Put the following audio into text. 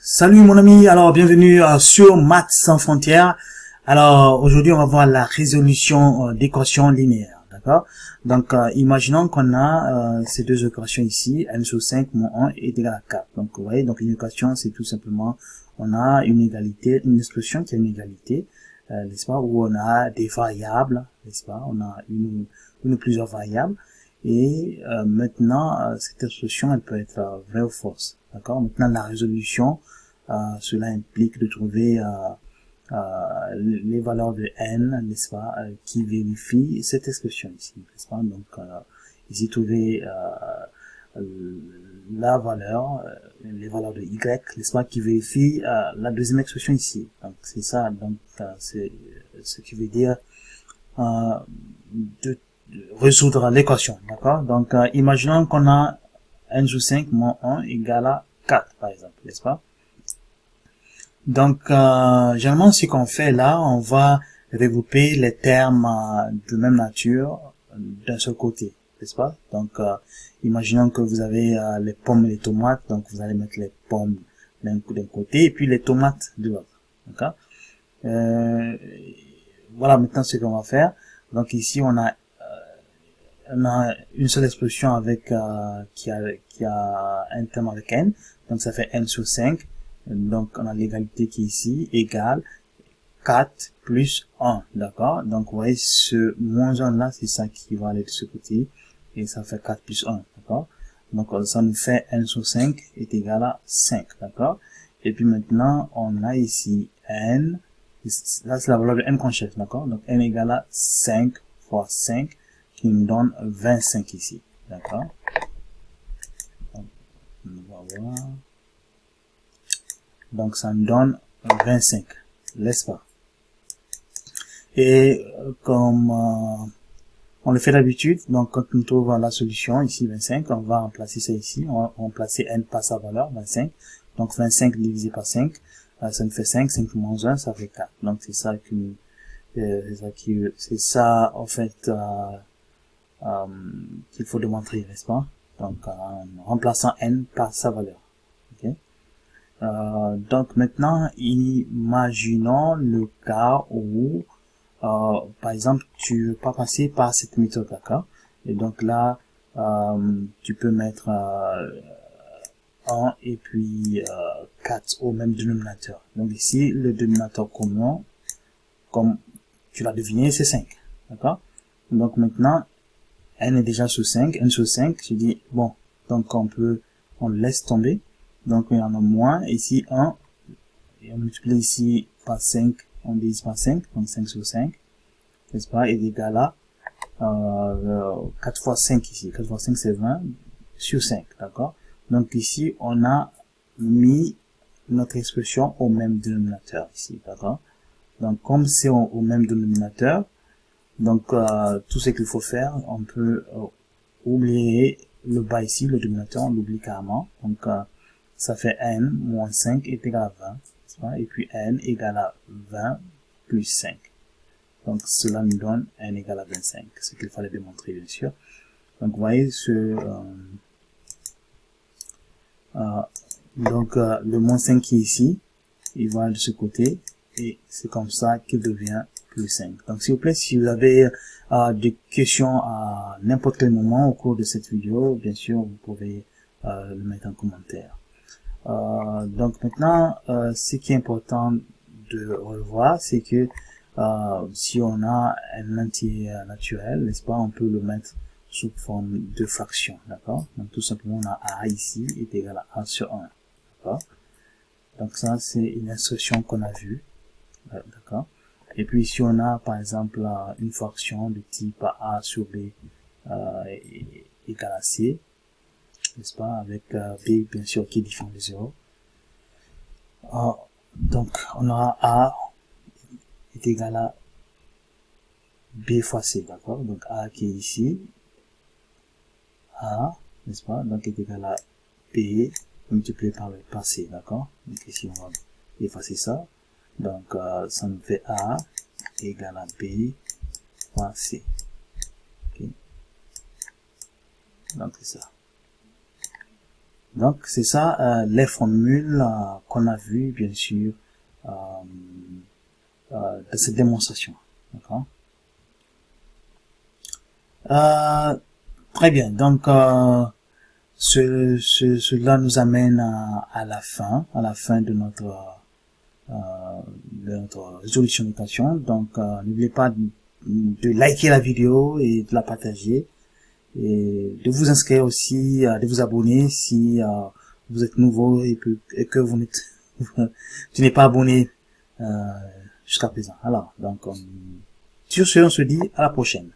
Salut mon ami, alors bienvenue sur Maths sans frontières. Alors aujourd'hui on va voir la résolution d'équations linéaires, d'accord? Donc imaginons qu'on a ces deux équations ici, n sur 5 moins 1 est égal à 4. Donc vous voyez, donc une équation c'est tout simplement, on a une égalité, une expression qui a une égalité, n'est-ce pas, où on a des variables, n'est-ce pas, on a une ou plusieurs variables. Et maintenant, cette expression, elle peut être vraie ou fausse. D'accord. Maintenant, la résolution, cela implique de trouver les valeurs de n, n'est-ce pas, qui vérifient cette expression ici, n'est-ce pas. Donc, ici, trouver la valeur, les valeurs de y, n'est-ce pas, qui vérifient la deuxième expression ici. Donc, c'est ça. Donc, c'est ce qui veut dire de résoudre l'équation, d'accord. Donc, imaginons qu'on a n sur 5 moins 1 égale à 4, par exemple, n'est-ce pas. Donc, généralement, ce qu'on fait là, on va regrouper les termes de même nature d'un seul côté, n'est-ce pas. Donc, imaginons que vous avez les pommes et les tomates, donc vous allez mettre les pommes d'un côté et puis les tomates de l'autre, d'accord. Voilà maintenant ce qu'on va faire. Donc ici, on a une seule expression avec qui a un terme avec n, donc ça fait n sur 5, donc on a l'égalité qui est ici, égale 4 plus 1, d'accord. Donc vous voyez, ce moins 1 là, c'est ça qui va aller de ce côté, et ça fait 4 plus 1, d'accord. Donc ça nous fait n sur 5 est égal à 5, d'accord. Et puis maintenant, on a ici n, là c'est la valeur de n qu'on cherche, d'accord. Donc n égale à 5 fois 5, qui nous donne 25 ici, d'accord. Donc ça nous donne 25, n'est-ce pas. Et comme on le fait d'habitude, donc quand on trouve la solution ici 25, on va remplacer ça ici, on va remplacer n par sa valeur 25. Donc 25 divisé par 5, ça nous fait 5, 5 moins 1, ça fait 4. Donc c'est ça c'est ça en fait qu'il faut démontrer, n'est-ce pas. Donc en remplaçant n par sa valeur. Okay. Donc maintenant, imaginons le cas où par exemple tu veux pas passer par cette méthode, d'accord. Et donc là tu peux mettre 1 et puis 4 au même dénominateur. Donc ici le dénominateur commun, comme tu l'as deviné, c'est 5, d'accord. Donc maintenant n est déjà sur 5, n sur 5, je dis, bon, donc on laisse tomber, donc il y en a moins, ici 1, et on multiplie ici par 5, on divise par 5, donc 5 sur 5, n'est-ce pas, est égal à 4 fois 5 ici, 4 fois 5 c'est 20, sur 5, d'accord. Donc ici, on a mis notre expression au même dénominateur ici, d'accord. Donc comme c'est au même dénominateur, donc tout ce qu'il faut faire, on peut oublier le bas ici, le dénominateur, on l'oublie carrément. Donc ça fait n moins 5 est égal à 20, et puis n égale à 20 plus 5. Donc cela nous donne n égale à 25, ce qu'il fallait démontrer bien sûr. Donc vous voyez le moins 5 qui est ici, il va de ce côté, et c'est comme ça qu'il devient plus 5. Donc s'il vous plaît, si vous avez des questions à n'importe quel moment au cours de cette vidéo, bien sûr vous pouvez le mettre en commentaire. Donc maintenant, ce qui est important de revoir, c'est que si on a un entier naturel, n'est-ce pas, on peut le mettre sous forme de fraction, d'accord. Donc tout simplement, on a a ici est égal à a sur 1, d'accord. Donc ça, c'est une instruction qu'on a vue, d'accord. Et puis si on a par exemple une fraction de type a sur b égale à c, n'est-ce pas, avec b bien sûr qui est différent de 0. Donc on aura a est égal à b fois c, d'accord. Donc a qui est ici, a, n'est-ce pas, donc est égal à b multiplié par c, d'accord. Donc ici on va effacer ça. Donc ça nous fait a égale à b fois c. Okay. Donc c'est ça. Donc c'est ça les formules qu'on a vues bien sûr de cette démonstration. D'accord. Très bien. Donc cela nous amène à la fin de notre résolution d'équation. Donc n'oubliez pas de liker la vidéo et de la partager, et de vous inscrire aussi, de vous abonner si vous êtes nouveau et que vous n'êtes tu n'es pas abonné jusqu'à présent. Alors donc sur ce, on se dit à la prochaine.